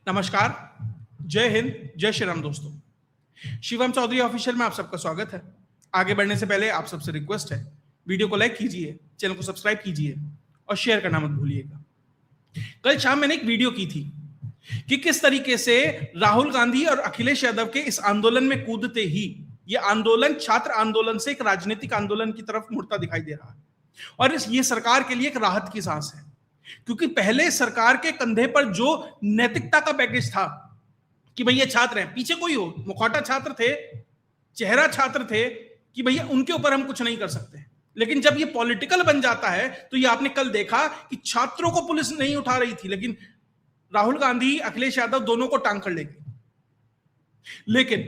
नमस्कार, जय हिंद, जय श्री राम दोस्तों। शिवम चौधरी ऑफिशियल में आप सबका स्वागत है। आगे बढ़ने से पहले आप सबसे रिक्वेस्ट है, वीडियो को लाइक कीजिए, चैनल को सब्सक्राइब कीजिए और शेयर करना मत भूलिएगा। कल शाम मैंने एक वीडियो की थी कि किस तरीके से राहुल गांधी और अखिलेश यादव के इस आंदोलन में कूदते ही ये आंदोलन छात्र आंदोलन से एक राजनीतिक आंदोलन की तरफ मुड़ता दिखाई दे रहा है और ये सरकार के लिए एक राहत की सांस है, क्योंकि पहले सरकार के कंधे पर जो नैतिकता का बैगेज था कि भैया छात्र हैं, पीछे कोई हो, मुखौटा छात्र थे, चेहरा छात्र थे, कि भैया उनके ऊपर हम कुछ नहीं कर सकते। लेकिन जब ये पॉलिटिकल बन जाता है तो ये आपने कल देखा कि छात्रों को पुलिस नहीं उठा रही थी, लेकिन राहुल गांधी अखिलेश यादव दोनों को टांग कर ले गई। लेकिन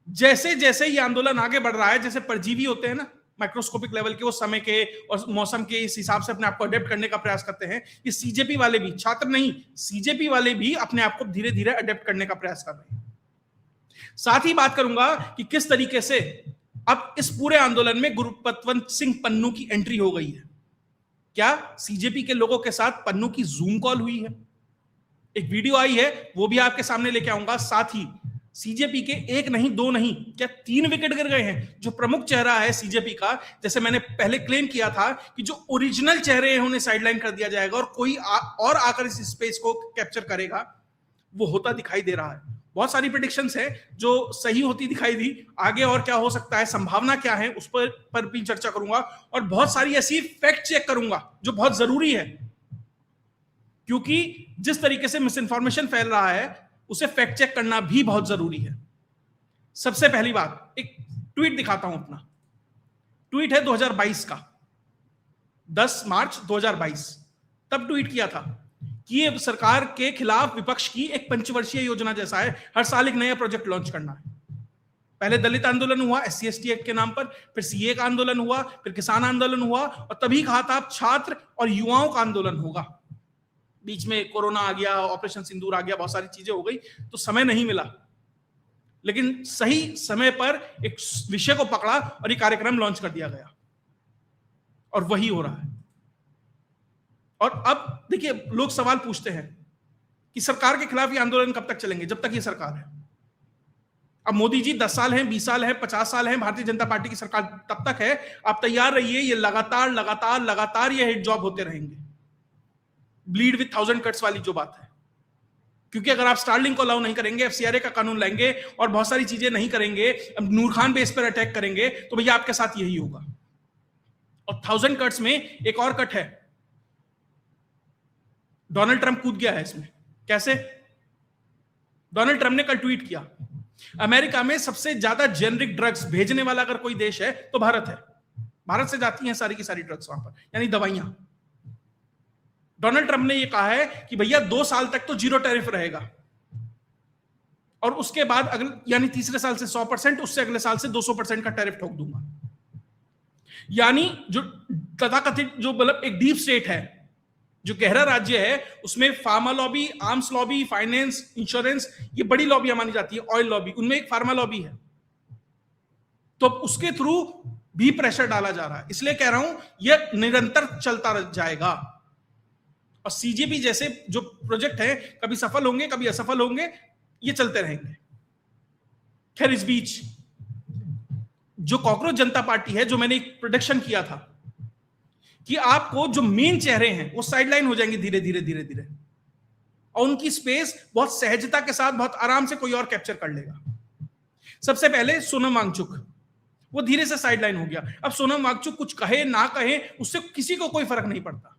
जैसे जैसे ये आंदोलन आगे बढ़ रहा है, जैसे परजीवी होते हैं ना माइक्रोस्कोपिक लेवल के, वो समय के और मौसम के इस हिसाब से अपने आप को अडेप्ट करने का प्रयास करते हैं, ये सीजेपी वाले भी, छात्र नहीं सीजेपी वाले भी अपने आप को धीरे धीरे अडेप्ट करने का प्रयास कर रहे हैं। साथ ही बात करूंगा कि किस तरीके से अब इस पूरे आंदोलन में गुरपतवंत सिंह पन्नू की एंट्री हो गई है। क्या सीजेपी के लोगों के साथ पन्नू की जूम कॉल हुई है? एक वीडियो आई है, वो भी आपके सामने लेके आऊंगा। साथ ही सीजेपी के एक नहीं, दो नहीं, क्या 3 विकेट गिर गए हैं। जो प्रमुख चेहरा है सीजेपी का, जैसे मैंने पहले क्लेम किया था कि जो ओरिजिनल चेहरे हैं उन्हें साइडलाइन कर दिया जाएगा और कोई और आकर इस स्पेस को कैप्चर करेगा, वो होता दिखाई दे रहा है। बहुत सारी प्रेडिक्शंस है जो सही होती दिखाई दी। आगे और क्या हो सकता है, संभावना क्या है, उस पर भी चर्चा करूंगा और बहुत सारी ऐसी फैक्ट चेक करूंगा जो बहुत जरूरी है, क्योंकि जिस तरीके से मिस इन्फॉर्मेशन फैल रहा है उसे फैक्ट चेक करना भी बहुत जरूरी है। सबसे पहली बात, एक ट्वीट दिखाता हूं अपना। ट्वीट है 2022 का, 10 मार्च 2022। तब ट्वीट किया था कि ये सरकार के खिलाफ विपक्ष की एक पंचवर्षीय योजना जैसा है, हर साल एक नया प्रोजेक्ट लॉन्च करना है। पहले दलित आंदोलन हुआ SC/ST एक्ट के नाम पर, फिर CA का आंदोलन हुआ, फिर किसान आंदोलन हुआ और तभी कहा था अब छात्र और युवाओं का आंदोलन होगा। बीच में कोरोना आ गया, ऑपरेशन सिंदूर आ गया, बहुत सारी चीजें हो गई तो समय नहीं मिला, लेकिन सही समय पर एक विषय को पकड़ा और ये कार्यक्रम लॉन्च कर दिया गया और वही हो रहा है। और अब देखिए, लोग सवाल पूछते हैं कि सरकार के खिलाफ ये आंदोलन कब तक चलेंगे? जब तक ये सरकार है। अब मोदी जी 10 साल हैं, 20 साल हैं, 50 साल हैं, भारतीय जनता पार्टी की सरकार तब तक है। आप तैयार रहिए, ये लगातार लगातार लगातार ये हिट जॉब होते रहेंगे। ब्लीड विथ 1000 कट्स वाली जो बात है, क्योंकि अगर आप स्टारलिंक को अलाउ नहीं करेंगे, FCRA का कानून लाएंगे और बहुत सारी चीजें नहीं करेंगे, नूर खान बेस पर अटैक करेंगे, तो भैया आपके साथ यही होगा। और 1000 कट्स में एक और कट है, डोनाल्ड ट्रंप कूद गया है इसमें। कैसे? डोनाल्ड ट्रंप ने कल ट्वीट किया, अमेरिका में सबसे ज्यादा जेनरिक ड्रग्स भेजने वाला अगर कोई देश है तो भारत है। भारत से जाती हैं सारी की सारी ड्रग्स वहां पर, यानी दवाइयां। डोनाल्ड ट्रंप ने यह कहा है कि भैया 2 साल तक तो 0 टैरिफ रहेगा और उसके बाद अगले यानी तीसरे साल से 100%, उससे अगले साल से 200% का टैरिफ ठोक दूंगा। यानी जो तथाकथित जो मतलब एक डीप स्टेट है, जो गहरा राज्य है, उसमें pharma lobby, arms lobby, finance, insurance, ये बड़ी लॉबियां मानी जाती है। ऑयल लॉबी, उनमें एक फार्मा लॉबी है, तो उसके थ्रू भी प्रेशर डाला जा रहा है। इसलिए कह रहा हूं यह निरंतर चलता जाएगा और सीजेपी जैसे जो प्रोजेक्ट है कभी सफल होंगे, कभी असफल होंगे, ये चलते रहेंगे। खैर, इस बीच जो कॉकरोच जनता पार्टी है, जो मैंने एक प्रोडिक्शन किया था कि आपको जो मेन चेहरे हैं वो साइडलाइन हो जाएंगे धीरे धीरे धीरे धीरे और उनकी स्पेस बहुत सहजता के साथ, बहुत आराम से कोई और कैप्चर कर लेगा। सबसे पहले सोनम वांगचुक, वो धीरे से साइडलाइन हो गया। अब सोनम वांगचुक कुछ कहे ना कहे, उससे किसी को कोई फर्क नहीं पड़ता।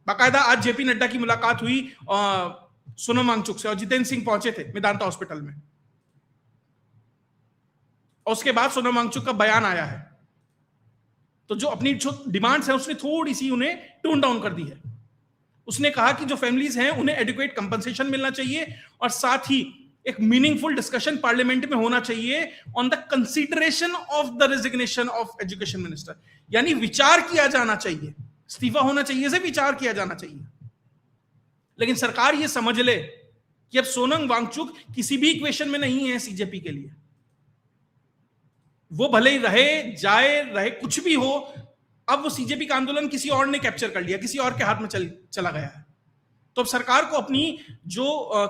बाकायदा आज JP नड्डा की मुलाकात हुई सोनम वांगचुक से और जितेंद्र सिंह पहुंचे थे मेदांता हॉस्पिटल में, और उसके बाद सोनम वांगचुक का बयान आया है, तो जो अपनी जो डिमांड्स है उसने थोड़ी सी उन्हें टोन डाउन कर दी है। उसने कहा कि जो फैमिलीज हैं उन्हें एडिक्वेट कंपनसेशन मिलना चाहिए और साथ ही एक मीनिंगफुल डिस्कशन पार्लियामेंट में होना चाहिए on the consideration of the resignation of education minister, यानी विचार किया जाना चाहिए, इस्तीफा होना चाहिए से विचार किया जाना चाहिए। लेकिन सरकार ये समझ ले कि अब सोनम वांगचुक किसी भी इक्वेशन में नहीं है सीजेपी के लिए। वो भले ही रहे, जाए, रहे, कुछ भी हो, अब वो सीजेपी का आंदोलन किसी और ने कैप्चर कर लिया, किसी और के हाथ में चला गया है। तो अब सरकार को अपनी जो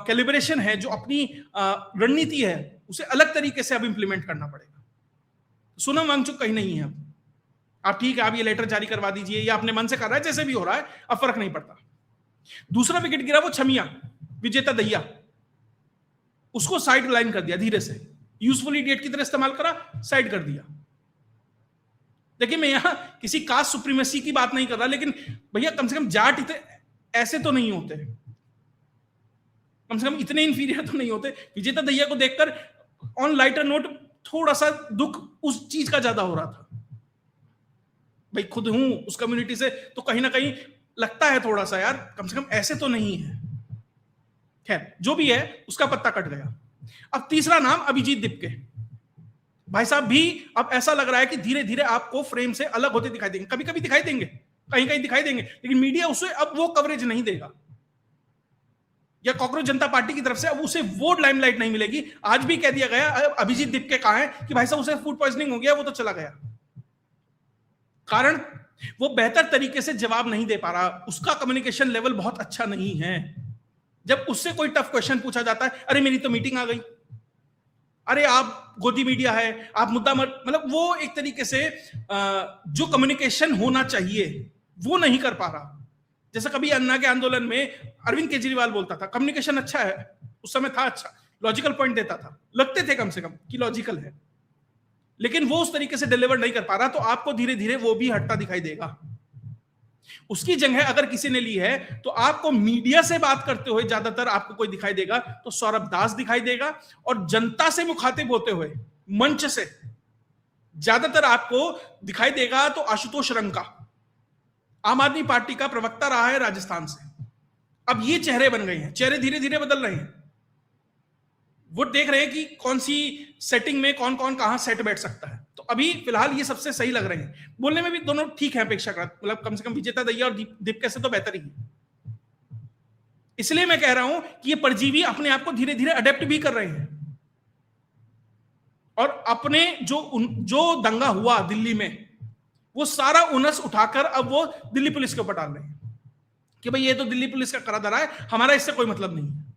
कैलिब्रेशन है, जो अपनी रणनीति है, उसे अलग तरीके से अब इंप्लीमेंट करना पड़ेगा। सोनम वांगचुक कहीं नहीं है अब। आप ठीक है, आप ये लेटर जारी करवा दीजिए, या अपने मन से कर रहा है, जैसे भी हो रहा है, अब फर्क नहीं पड़ता। दूसरा विकेट गिरा वो छमिया, विजेता दहिया, उसको साइड लाइन कर दिया धीरे से, यूजफुल इडियट की तरह इस्तेमाल करा, साइड कर दिया। देखिए, मैं यहां किसी कास्ट सुप्रीमेसी की बात नहीं कर रहा, लेकिन भैया कम से कम जाट इतने ऐसे तो नहीं होते, कम से कम इतने इंफीरियर तो नहीं होते। विजेता दहिया को देखकर ऑन लाइटर नोट थोड़ा सा दुख उस चीज का ज्यादा हो रहा था। भाई खुद हूं उस कम्युनिटी से, तो कहीं ना कहीं लगता है थोड़ा सा, यार कम से कम ऐसे तो नहीं है। खैर, जो भी है, उसका पत्ता कट गया। अब तीसरा नाम अभिजीत दिपके। भाई साहब भी अब ऐसा लग रहा है कि धीरे धीरे आपको फ्रेम से अलग होते दिखाई देंगे। कभी कभी दिखाई देंगे, कहीं कहीं दिखाई देंगे, लेकिन मीडिया उसे अब वो कवरेज नहीं देगा, या कांग्रेस जनता पार्टी की तरफ से अब उसे वो लाइमलाइट नहीं मिलेगी। आज भी कह दिया गया अभिजीत दिपके कहां है, कि भाई साहब उसे फूड पॉइजनिंग हो गया, वो तो चला गया। कारण वो बेहतर तरीके से जवाब नहीं दे पा रहा, उसका कम्युनिकेशन लेवल बहुत अच्छा नहीं है। जब उससे कोई टफ क्वेश्चन पूछा जाता है, अरे मेरी तो मीटिंग आ गई, अरे आप गोदी मीडिया है, आप मुद्दा मतलब वो एक तरीके से जो कम्युनिकेशन होना चाहिए वो नहीं कर पा रहा। जैसा कभी अन्ना के आंदोलन में अरविंद केजरीवाल बोलता था, कम्युनिकेशन अच्छा है, उस समय था अच्छा, लॉजिकल पॉइंट देता था, लगते थे कम से कम कि लॉजिकल है, लेकिन वो उस तरीके से डिलीवर नहीं कर पा रहा, तो आपको धीरे धीरे वो भी हटता दिखाई देगा। उसकी जगह अगर किसी ने ली है, तो आपको मीडिया से बात करते हुए ज्यादातर आपको कोई दिखाई देगा तो सौरभ दास दिखाई देगा, और जनता से मुखातिब होते हुए मंच से ज्यादातर आपको दिखाई देगा तो आशुतोष रंका, आम आदमी पार्टी का प्रवक्ता रहा है राजस्थान से। अब ये चेहरे बन गए हैं, चेहरे धीरे धीरे बदल रहे हैं। वो देख रहे हैं कि कौन सी सेटिंग में कौन कौन कहां सेट बैठ सकता है। तो अभी फिलहाल ये सबसे सही लग रहे हैं, बोलने में भी दोनों ठीक है अपेक्षाकृत, मतलब कम से कम विजेता दहिया और दिपके से तो बेहतर ही है। इसलिए मैं कह रहा हूं कि ये परजीवी अपने आप को धीरे धीरे अडेप्ट भी कर रहे हैं, और अपने जो दंगा हुआ दिल्ली में, वो सारा उनस उठाकर अब वो दिल्ली पुलिस के ऊपर डाल रहे हैं कि भाई ये तो दिल्ली पुलिस का करा धरा है, हमारा इससे कोई मतलब नहीं है।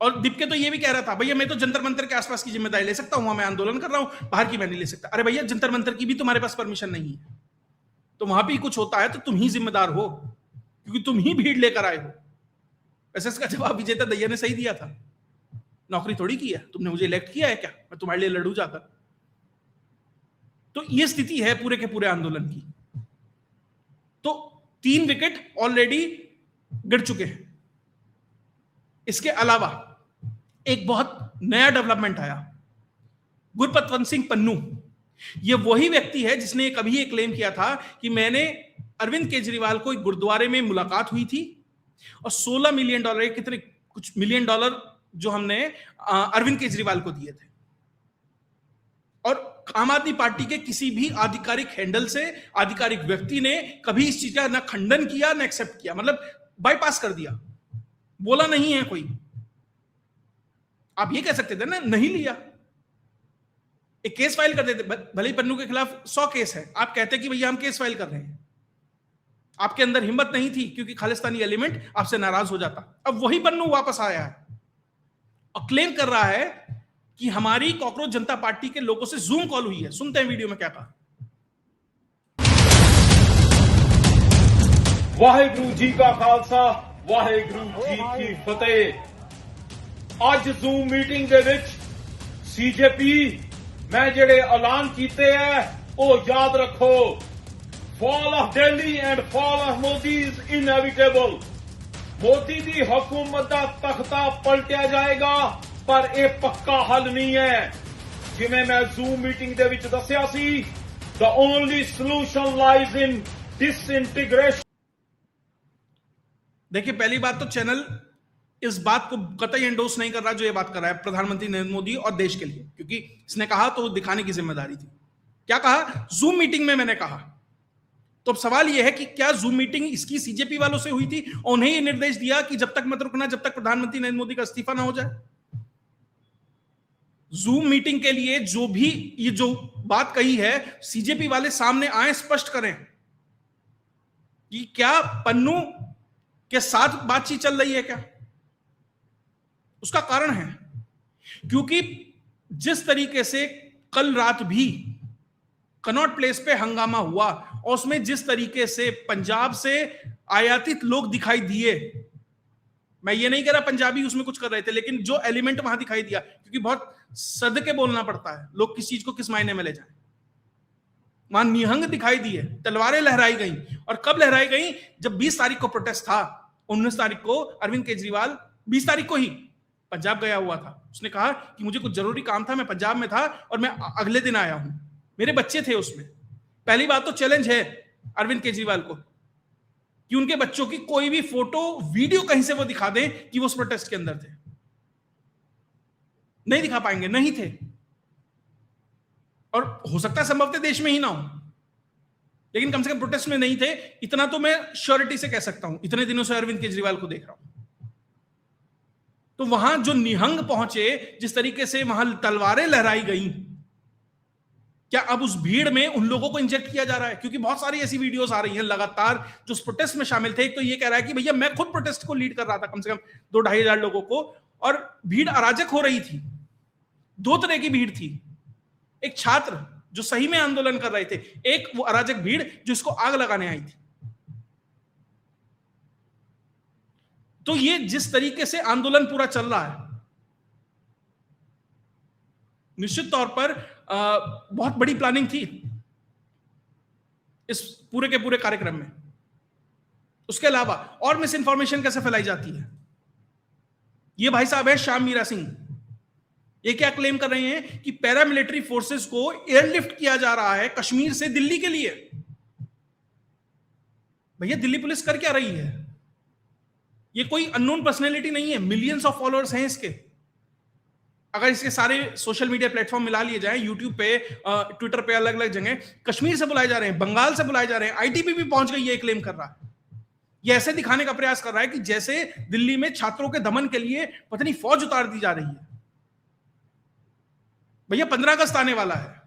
और दिपके तो ये भी कह रहा था, भैया मैं तो जंतर मंतर के आसपास की जिम्मेदारी ले सकता हूं, वहां मैं आंदोलन कर रहा हूं, बाहर की मैं नहीं ले सकता। अरे भैया, जंतर मंतर की भी तुम्हारे पास परमिशन नहीं है, तो वहां भी कुछ होता है तो तुम ही जिम्मेदार हो, क्योंकि तुम ही भीड़ लेकर आए हो। वैसे इसका जवाब विजेता दहिया ने सही दिया था, नौकरी थोड़ी की है, तुमने मुझे इलेक्ट किया है क्या, मैं तुम्हारे लिए लड़ू जाकर। तो ये स्थिति है पूरे के पूरे आंदोलन की। तो 3 विकेट ऑलरेडी गिर चुके हैं। इसके अलावा एक बहुत नया डेवलपमेंट आया, गुरपतवंत सिंह पन्नू। ये वही व्यक्ति है जिसने कभी ये क्लेम किया था कि मैंने अरविंद केजरीवाल को एक गुरुद्वारे में मुलाकात हुई थी, और $16 मिलियन, कितने कुछ मिलियन डॉलर जो हमने अरविंद केजरीवाल को दिए थे। और आम आदमी पार्टी के किसी भी आधिकारिक हैंडल से, आधिकारिक व्यक्ति ने कभी इस चीज का ना खंडन किया ना एक्सेप्ट किया, मतलब बाईपास कर दिया, बोला नहीं है कोई। आप ये कह सकते थे ना, नहीं लिया, एक केस फाइल कर देते, भले ही पन्नू के खिलाफ 100 केस है, आप कहते कि भैया हम केस फाइल कर रहे हैं। आपके अंदर हिम्मत नहीं थी, क्योंकि खालिस्तानी एलिमेंट आपसे नाराज हो जाता। अब वही पन्नू वापस आया है और क्लेम कर रहा है कि हमारी कांग्रेस जनता पार्टी के लोगों से जूम कॉल हुई है। सुनते हैं वीडियो में क्या कहा। वाहेगुरु जी का खालसा, वाहेगुरु जी की फतेह। आज जूम मीटिंग दे विच सीजेपी मैं जेड़े ऐलान कीते है वो याद रखो। Fall of Delhi and fall of Modi is inevitable. Modi दी हुकूमत दा तख्ता पलटिया जाएगा, पर यह पक्का हल नहीं है। जिवें मैं जूम मीटिंग दे विच दस्सिया सी, the only solution lies in disintegration. देखिए, पहली बात तो चैनल इस बात को कतई एंडोर्स नहीं कर रहा जो ये बात कर रहा है प्रधानमंत्री नरेंद्र मोदी और देश के लिए, क्योंकि इसने कहा तो दिखाने की जिम्मेदारी थी। क्या कहा? जूम मीटिंग में मैंने कहा। तो अब सवाल यह है कि क्या जूम मीटिंग इसकी सीजेपी वालों से हुई थी, उन्हें ये निर्देश दिया कि जब तक मत रुकना जब तक प्रधानमंत्री नरेंद्र मोदी का इस्तीफा ना हो जाए। जूम मीटिंग के लिए जो भी ये जो बात कही है, सीजेपी वाले सामने आए, स्पष्ट करें कि क्या पन्नू क्या साथ बातचीत चल रही है क्या? उसका कारण है क्योंकि जिस तरीके से कल रात भी कनॉट प्लेस पे हंगामा हुआ और उसमें जिस तरीके से पंजाब से आयातित लोग दिखाई दिए, मैं ये नहीं कह रहा पंजाबी उसमें कुछ कर रहे थे, लेकिन जो एलिमेंट वहां दिखाई दिया, क्योंकि बहुत सद के बोलना पड़ता है लोग किस चीज को किस मायने में ले जाएं, वहां निहंग दिखाई दिए, तलवारें लहराई गई। और कब लहराई गई? जब 20 तारीख को प्रोटेस्ट था, 19 तारीख को अरविंद केजरीवाल 20 तारीख को ही पंजाब गया हुआ था। उसने कहा कि मुझे कुछ जरूरी काम था, मैं पंजाब में था और मैं अगले दिन आया हूं, मेरे बच्चे थे उसमें। पहली बात तो चैलेंज है अरविंद केजरीवाल को कि उनके बच्चों की कोई भी फोटो वीडियो कहीं से वो दिखा दें कि वो उस प्रोटेस्ट के अंदर थे। नहीं दिखा पाएंगे, नहीं थे, और हो सकता है संभवतः देश में ही ना हो, लेकिन कम से कम प्रोटेस्ट में नहीं थे। इतना तो मैं श्योरिटी से कह सकता हूं, इतने दिनों से अरविंद केजरीवाल को देख रहा हूं। तो वहां जो निहंग पहुंचे, जिस तरीके से वहां तलवारें लहराई गई, क्या अब उस भीड़ में उन लोगों को इंजेक्ट किया जा रहा है? क्योंकि बहुत सारी ऐसी वीडियोस आ रही हैं लगातार जो उस प्रोटेस्ट में शामिल थे। एक तो ये कह रहा है कि भैया मैं खुद प्रोटेस्ट को लीड कर रहा था, कम से कम 2-2.5 हजार लोगों को, और भीड़ अराजक हो रही थी। दो तरह की भीड़ थी, एक छात्र जो सही में आंदोलन कर रहे थे, एक वो अराजक भीड़ जो इसको आग लगाने आई थी। तो ये जिस तरीके से आंदोलन पूरा चल रहा है, निश्चित तौर पर बहुत बड़ी प्लानिंग थी इस पूरे के पूरे कार्यक्रम में। उसके अलावा और मिस इंफॉर्मेशन कैसे फैलाई जाती है? ये भाई साहब है श्याम मीरा सिंह, ये क्या क्लेम कर रहे हैं कि पैरामिलिट्री फोर्सेस को एयरलिफ्ट किया जा रहा है कश्मीर से दिल्ली के लिए। भैया दिल्ली पुलिस कर क्या रही है? ये कोई अननोन पर्सनैलिटी नहीं है, मिलियंस ऑफ फॉलोअर्स हैं इसके। अगर इसके सारे सोशल मीडिया प्लेटफॉर्म मिला लिए जाएं, यूट्यूब पे, ट्विटर पे, अलग अलग जगह कश्मीर से बुलाए जा रहे हैं, बंगाल से बुलाए जा रहे हैं, आईटीबी भी पहुंच गई है, क्लेम कर रहा है। ये ऐसे दिखाने का प्रयास कर रहा है कि जैसे दिल्ली में छात्रों के दमन के लिए पता नहीं फौज उतार दी जा रही है। भैया 15 अगस्त आने वाला है,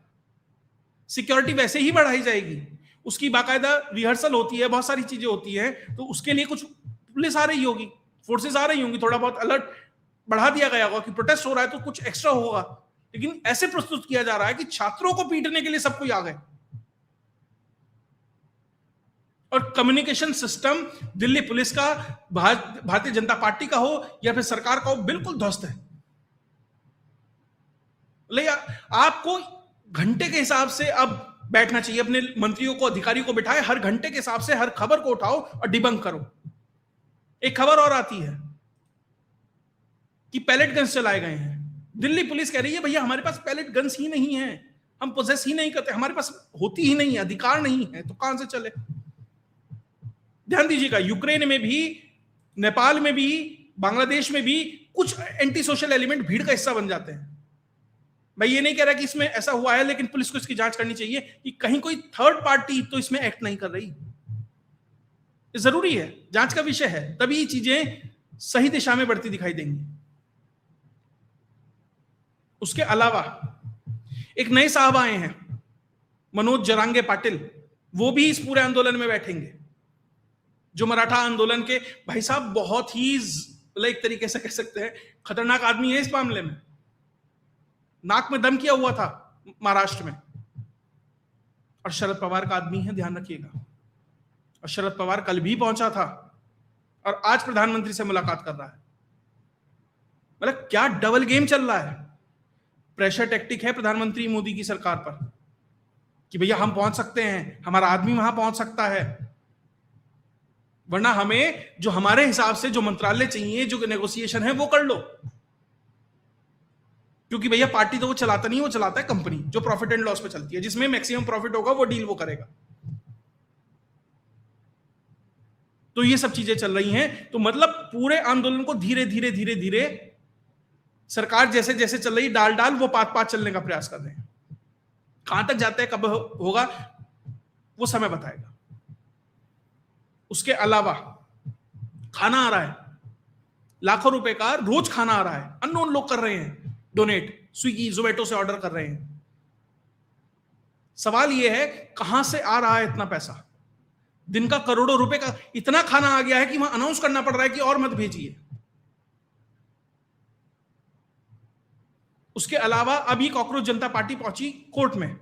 सिक्योरिटी वैसे ही बढ़ाई जाएगी, उसकी बाकायदा रिहर्सल होती है, बहुत सारी चीजें होती हैं, तो उसके लिए कुछ पुलिस आ रही होगी, फोर्सेस आ रही होंगी, थोड़ा बहुत अलर्ट बढ़ा दिया गया होगा कि प्रोटेस्ट हो रहा है तो कुछ एक्स्ट्रा होगा। लेकिन ऐसे प्रस्तुत किया जा रहा है कि छात्रों को पीटने के लिए सब कोई आ गए, और कम्युनिकेशन सिस्टम दिल्ली पुलिस का, भारतीय जनता पार्टी का हो या फिर सरकार का हो, बिल्कुल ध्वस्त है। आपको घंटे के हिसाब से अब बैठना चाहिए, अपने मंत्रियों को, अधिकारियों को बिठाए, हर घंटे के हिसाब से हर खबर को उठाओ और डिबंक करो। एक खबर और आती है कि पैलेट गन्स चलाए गए हैं। दिल्ली पुलिस कह रही है भैया हमारे पास पैलेट गन्स ही नहीं है, हम पोजेस ही नहीं करते, हमारे पास होती ही नहीं है, अधिकार नहीं है, तो कहां से चले? ध्यान दीजिएगा, यूक्रेन में भी, नेपाल में भी, बांग्लादेश में भी कुछ एंटी सोशल एलिमेंट भीड़ का हिस्सा बन जाते हैं। मैं ये नहीं कह रहा कि इसमें ऐसा हुआ है, लेकिन पुलिस को इसकी जांच करनी चाहिए कि कहीं कोई थर्ड पार्टी तो इसमें एक्ट नहीं कर रही। ये जरूरी है, जांच का विषय है, तभी चीजें सही दिशा में बढ़ती दिखाई देंगी। उसके अलावा एक नए साहब आए हैं, मनोज जरांगे पाटिल, वो भी इस पूरे आंदोलन में बैठेंगे, जो मराठा आंदोलन के भाई साहब बहुत ही एक तरीके से कह सकते हैं खतरनाक आदमी है इस मामले में। नाक में दम किया हुआ था महाराष्ट्र में, और शरद पवार का आदमी है, ध्यान रखिएगा। और शरद पवार कल भी पहुंचा था और आज प्रधानमंत्री से मुलाकात कर रहा है। मतलब क्या डबल गेम चल रहा है। प्रेशर टैक्टिक है प्रधानमंत्री मोदी की सरकार पर कि भैया हम पहुंच सकते हैं, हमारा आदमी वहां पहुंच सकता है, वरना हमें जो हमारे हिसाब से जो मंत्रालय चाहिए, जो नेगोशिएशन है वो कर लो। क्योंकि भैया पार्टी तो वो चलाता नहीं, वो चलाता है कंपनी, जो प्रॉफिट एंड लॉस पे चलती है, जिसमें मैक्सिमम प्रॉफिट होगा वो डील वो करेगा। तो ये सब चीजें चल रही हैं। तो मतलब पूरे आंदोलन को धीरे धीरे धीरे धीरे सरकार जैसे जैसे चल रही, डाल डाल वो पात पात चलने का प्रयास कर रहे हैं। कहां तक जाते हैं, कब होगा, वो समय बताएगा। उसके अलावा खाना आ रहा है, लाखों रुपए का रोज खाना आ रहा है, अननोन लोग कर रहे हैं डोनेट, स्विगी जोमेटो से ऑर्डर कर रहे हैं। सवाल यह है कहां से आ रहा है इतना पैसा। दिन का करोड़ों रुपए का इतना खाना आ गया है कि वहां अनाउंस करना पड़ रहा है कि और मत भेजिए। उसके अलावा अब ये कॉकरोच जनता पार्टी पहुंची कोर्ट में।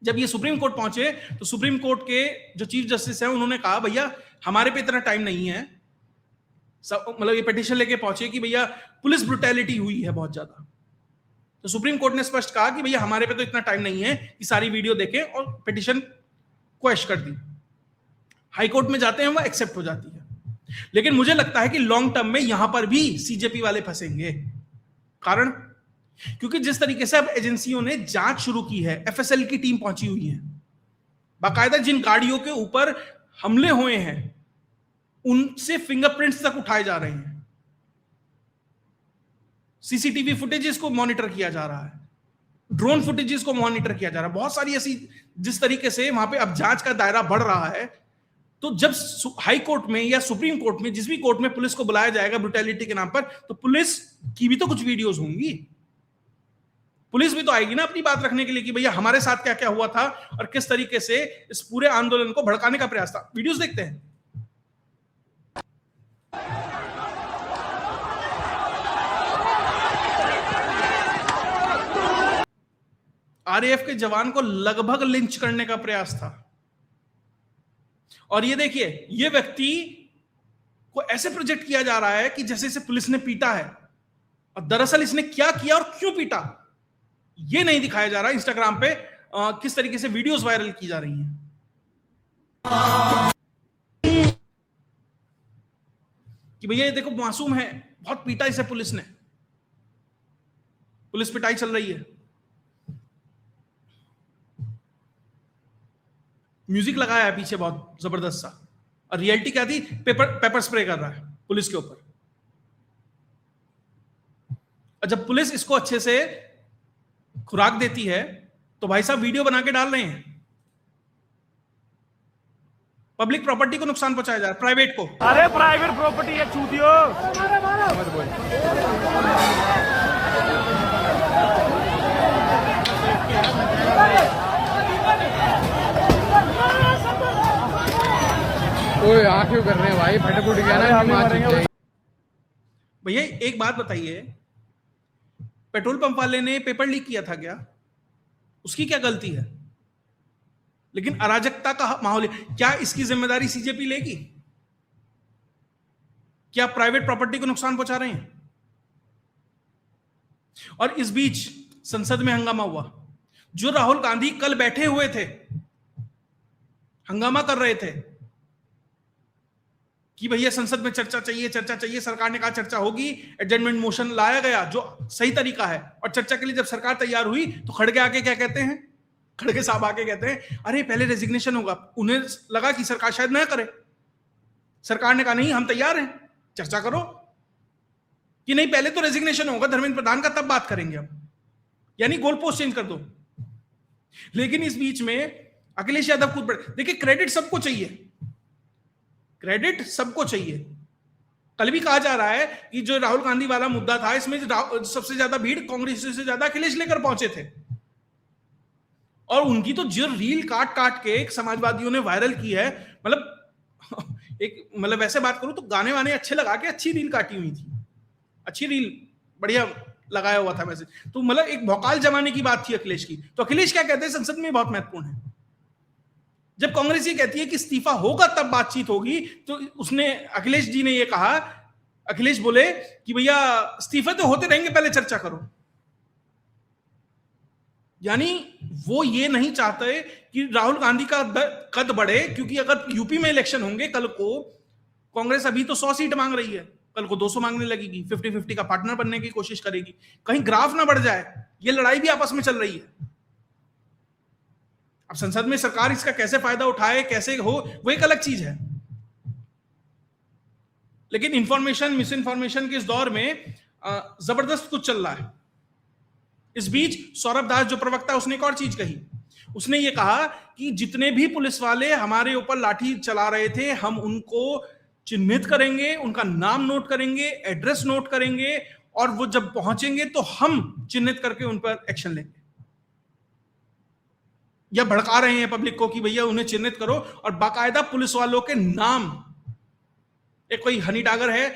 जब ये सुप्रीम कोर्ट पहुंचे तो सुप्रीम कोर्ट के जो चीफ जस्टिस हैं उन्होंने कहा भैया हमारे पे इतना टाइम नहीं है, मतलब ये पिटीशन लेके पहुंचे कि भैया पुलिस ब्रुटैलिटी हुई है बहुत ज्यादा। तो सुप्रीम कोर्ट ने स्पष्ट कहा कि भैया हमारे पे तो इतना टाइम नहीं है कि सारी वीडियो देखें, और पिटीशन क्वेश्चन कर दी। हाई कोर्ट में जाते हैं, वह एक्सेप्ट हो जाती है। लेकिन मुझे लगता है कि लॉन्ग टर्म में यहां पर भी सीजेपी वाले फंसेंगे। कारण क्योंकि जिस तरीके से अब एजेंसियों ने जांच शुरू की है, एफएसएल की टीम पहुंची हुई है, बाकायदा जिन गाड़ियों के ऊपर हमले हुए हैं उनसे फिंगरप्रिंट्स तक उठाए जा रहे हैं, सीसीटीवी फुटेजेस को मॉनिटर किया जा रहा है, ड्रोन फुटेजेस को मॉनिटर किया जा रहा है, बहुत सारी ऐसी, जिस तरीके से वहां पे अब जांच का दायरा बढ़ रहा है। तो जब हाई कोर्ट में या सुप्रीम कोर्ट में, जिस भी कोर्ट में पुलिस को बुलाया जाएगा ब्रुटैलिटी के नाम पर, तो पुलिस की भी तो कुछ वीडियोस होंगी, पुलिस भी तो आएगी ना अपनी बात रखने के लिए कि भैया हमारे साथ क्या क्या हुआ था और किस तरीके से इस पूरे आंदोलन को भड़काने का प्रयास था। वीडियोस देखते हैं। आरएएफ के जवान को लगभग लिंच करने का प्रयास था, और ये देखिए ये व्यक्ति को ऐसे प्रोजेक्ट किया जा रहा है कि जैसे इसे पुलिस ने पीटा है, और दरअसल इसने क्या किया और क्यों पीटा ये नहीं दिखाया जा रहा। इंस्टाग्राम पे किस तरीके से वीडियोस वायरल की जा रही हैं कि भैया ये देखो मासूम है, बहुत पीटा इसे पुलिस ने, पुलिस पिटाई चल रही है। म्यूजिक लगाया है पीछे बहुत जबरदस्त सा, और रियलिटी क्या थी, पेपर स्प्रे कर रहा है पुलिस के ऊपर। और जब पुलिस इसको अच्छे से खुराक देती है तो भाई साहब वीडियो बना के डाल रहे हैं। पब्लिक प्रॉपर्टी को नुकसान पहुंचाया जा रहा है, प्राइवेट को। अरे प्राइवेट प्रॉपर्टी है चूतियो। ओए आ क्यों कर रहे हैं भाई, फट फुट गया ना। भैया एक बात बताइए, पेट्रोल पंप वाले ने पेपर लीक किया था क्या? उसकी क्या गलती है? लेकिन अराजकता का माहौल है, क्या इसकी जिम्मेदारी सीजेपी लेगी? क्या प्राइवेट प्रॉपर्टी को नुकसान पहुंचा रहे हैं? और इस बीच संसद में हंगामा हुआ। जो राहुल गांधी कल बैठे हुए थे, हंगामा कर रहे थे कि भैया संसद में चर्चा चाहिए, चर्चा चाहिए, सरकार ने कहा चर्चा होगी, एडजमेंट मोशन लाया गया जो सही तरीका है, और चर्चा के लिए जब सरकार तैयार हुई तो खड़गे आके क्या कहते हैं, खड़गे साहब आके कहते हैं अरे पहले रेजिग्नेशन होगा। उन्हें लगा कि सरकार शायद ना करे, सरकार ने कहा नहीं हम तैयार हैं, चर्चा करो, कि नहीं पहले तो रेजिग्नेशन होगा धर्मेंद्र प्रधान का, तब बात करेंगे हम, यानी गोल पोस्ट चेंज कर दो। लेकिन इस बीच में अखिलेश यादव खुद बड़े, देखिए क्रेडिट सबको चाहिए, क्रेडिट सबको चाहिए। कल भी कहा जा रहा है कि जो राहुल गांधी वाला मुद्दा था, इसमें सबसे ज्यादा भीड़ कांग्रेस से ज्यादा अखिलेश लेकर पहुंचे थे, और उनकी तो जो रील काट काट के एक समाजवादियों ने वायरल की है, मतलब वैसे बात करूं तो गाने वाने अच्छे लगा के अच्छी रील काटी हुई थी, अच्छी रील बढ़िया लगाया हुआ था मैसेज, तो मतलब एक भौकाल जमाने की बात थी अखिलेश की। तो अखिलेश क्या कहते हैं संसद में बहुत महत्वपूर्ण है। जब कांग्रेस ये कहती है कि इस्तीफा होगा तब बातचीत होगी, तो उसने अखिलेश जी ने ये कहा, अखिलेश बोले कि भैया इस्तीफे तो होते रहेंगे, पहले चर्चा करो। यानी वो ये नहीं चाहते कि राहुल गांधी का कद बढ़े, क्योंकि अगर यूपी में इलेक्शन होंगे कल को, कांग्रेस अभी तो 100 सीट मांग रही है, कल को 200 मांगने लगेगी, 50-50 का पार्टनर बनने की कोशिश करेगी, कहीं ग्राफ ना बढ़ जाए। ये लड़ाई भी आपस में चल रही है। अब संसद में सरकार इसका कैसे फायदा उठाए, कैसे हो, वो एक अलग चीज है। लेकिन इंफॉर्मेशन मिस इन्फॉर्मेशन के इस दौर में जबरदस्त कुछ चल रहा है। इस बीच सौरभ दास जो प्रवक्ता, उसने एक और चीज कही। उसने ये कहा कि जितने भी पुलिस वाले हमारे ऊपर लाठी चला रहे थे, हम उनको चिन्हित करेंगे, उनका नाम नोट करेंगे, एड्रेस नोट करेंगे, और वो जब पहुंचेंगे तो हम चिन्हित करके उन पर एक्शन लेंगे। या भड़का रहे हैं पब्लिक को कि भैया उन्हें चिन्हित करो, और बाकायदा पुलिस वालों के नाम, एक कोई हनी डागर है,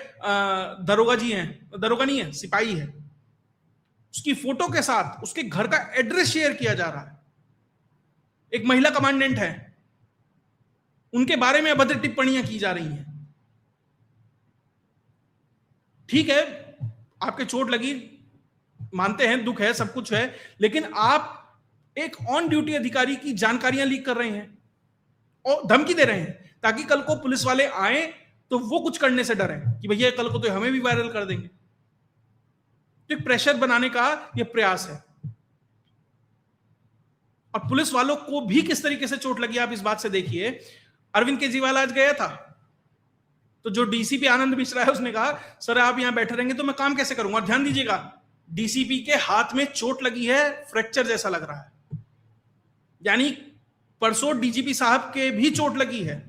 दरोगा जी हैं, दरोगा नहीं है, सिपाही है, उसकी फोटो के साथ उसके घर का एड्रेस शेयर किया जा रहा है। एक महिला कमांडेंट है, उनके बारे में अभद्र टिप्पणियां की जा रही हैं। ठीक है, आपके चोट लगी, मानते हैं, दुख है, सब कुछ है, लेकिन आप एक ऑन ड्यूटी अधिकारी की जानकारियां लीक कर रहे हैं और धमकी दे रहे हैं, ताकि कल को पुलिस वाले आए तो वो कुछ करने से डरें कि भैया कल को तो हमें भी वायरल कर देंगे। तो एक प्रेशर बनाने का ये प्रयास है। और पुलिस वालों को भी किस तरीके से चोट लगी आप इस बात से देखिए। अरविंद केजरीवाल आज गया था, तो जो डीसीपी आनंद मिश्रा है उसने कहा सर आप यहां बैठे रहेंगे तो मैं काम कैसे करूंगा। ध्यान दीजिएगा, डीसीपी के हाथ में चोट लगी है, फ्रैक्चर जैसा लग रहा है, यानी परसों डीजीपी साहब के भी चोट लगी है।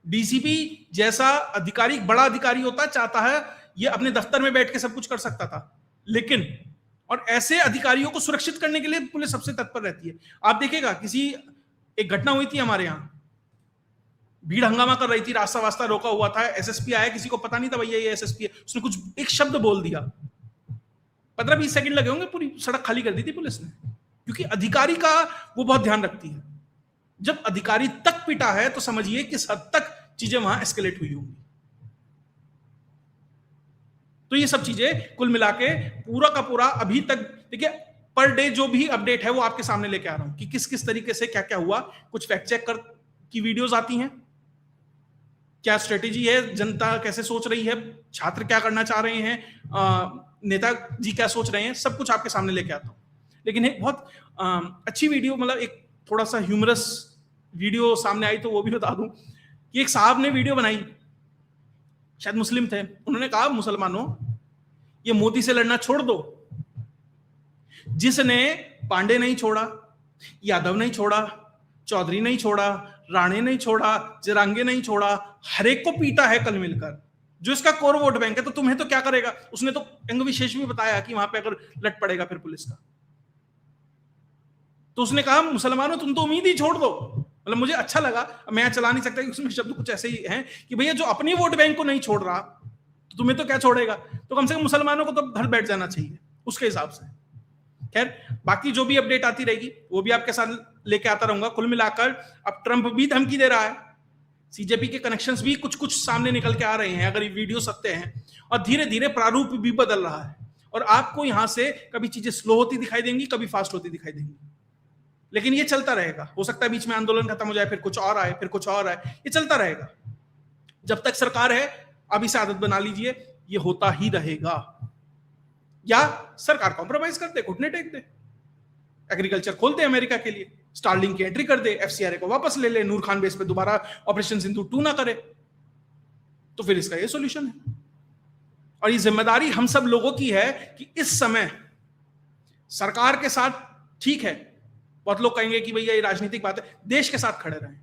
डीसीपी जैसा अधिकारी, बड़ा अधिकारी होता, चाहता है ये अपने दफ्तर में बैठ के सब कुछ कर सकता था, लेकिन और ऐसे अधिकारियों को सुरक्षित करने के लिए पुलिस सबसे तत्पर रहती है। आप देखिएगा, एक घटना हुई थी हमारे यहां, भीड़ हंगामा कर रही थी, रास्ता वास्ता रोका हुआ था, एसएसपी आया, किसी को पता नहीं था भैया ये एसएसपी है, उसने कुछ एक शब्द बोल दिया, 15-20 सेकंड लगे होंगे, पूरी सड़क खाली कर दी थी पुलिस ने, क्योंकि अधिकारी का वो बहुत ध्यान रखती है। जब अधिकारी तक पिटा है तो समझिए किस हद तक चीजें वहां एस्केलेट हुई होंगी। तो ये सब चीजें कुल मिला के पूरा का पूरा अभी तक देखिए, पर डे जो भी अपडेट है वो आपके सामने लेके आ रहा हूं कि किस किस तरीके से क्या क्या हुआ। कुछ फैक्ट चेक कर की वीडियोस आती हैं, क्या स्ट्रेटेजी है, जनता कैसे सोच रही है, छात्र क्या करना चाह रहे हैं, नेताजी क्या सोच रहे हैं, सब कुछ आपके सामने लेके आता हूं। लेकिन एक बहुत अच्छी वीडियो, मतलब एक थोड़ा सा ह्यूमरस वीडियो सामने आई, तो वो भी बता दूं कि एक साहब ने वीडियो बनाई, शायद मुस्लिम थे, उन्होंने कहा मुसलमानों ये मोदी से लड़ना छोड़ दो, जिसने पांडे नहीं छोड़ा, यादव नहीं छोड़ा, चौधरी नहीं छोड़ा, राणे नहीं छोड़ा, जरांगे नहीं छोड़ा, हर एक को पीटा है कल मिलकर, जो इसका कोर वोट बैंक है, तो तुम्हें तो क्या करेगा। उसने तो अंग विशेष भी बताया कि वहां पे अगर लट पड़ेगा फिर पुलिस का, तो उसने कहा मुसलमानों तुम तो उम्मीद ही छोड़ दो। मतलब मुझे अच्छा लगा, मैं चला नहीं सकता, उसमें शब्द कुछ ऐसे ही हैं कि भैया जो अपनी वोट बैंक को नहीं छोड़ रहा तो तुम्हें तो क्या छोड़ेगा, तो कम से कम मुसलमानों को तो घर बैठ जाना चाहिए उसके हिसाब से। खैर, बाकी जो भी अपडेट आती रहेगी वो भी आपके साथ लेके आता रहूंगा। कुल मिलाकर अब ट्रंप भी धमकी दे रहा है, सीजेपी के कनेक्शंस भी कुछ कुछ सामने निकल के आ रहे हैं अगर ये वीडियो सत्य हैं, और धीरे धीरे प्रारूप भी बदल रहा है, और आपको यहां से कभी चीजें स्लो होती दिखाई देंगी, कभी फास्ट होती दिखाई देंगी, लेकिन ये चलता रहेगा। हो सकता है बीच में आंदोलन खत्म हो जाए, फिर कुछ और आए, फिर कुछ और आए, ये चलता रहेगा। जब तक सरकार है अब इसे आदत बना लीजिए, ये होता ही रहेगा। या सरकार कॉम्प्रोमाइज कर दे, घुटने टेक दे, एग्रीकल्चर खोल दे अमेरिका के लिए, स्टारलिंक की एंट्री कर दे, एफसीआरए को वापस ले ले, नूर खान बेस पे दोबारा ऑपरेशन सिंधु 2 ना करे, तो फिर इसका ये सॉल्यूशन है। और ये जिम्मेदारी हम सब लोगों की है कि इस समय सरकार के साथ, ठीक है बहुत लोग कहेंगे कि भैया ये राजनीतिक बात है, देश के साथ खड़े रहें,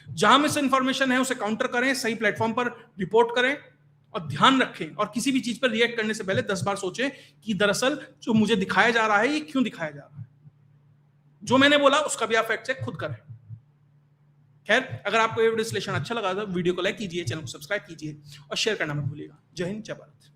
जहां मिस इन्फॉर्मेशन है उसे काउंटर करें, सही प्लेटफॉर्म पर रिपोर्ट करें, और ध्यान रखें, और किसी भी चीज पर रिएक्ट करने से पहले 10 बार सोचें कि दरअसल जो मुझे दिखाया जा रहा है ये क्यों दिखाया जा रहा है। जो मैंने बोला उसका भी आप फैक्ट चेक खुद करें। खैर, अगर आपको ये विश्लेषण अच्छा लगा तो वीडियो को लाइक कीजिए, चैनल को सब्सक्राइब कीजिए और शेयर करना मत भूलिएगा। जय हिंद, जय भारत।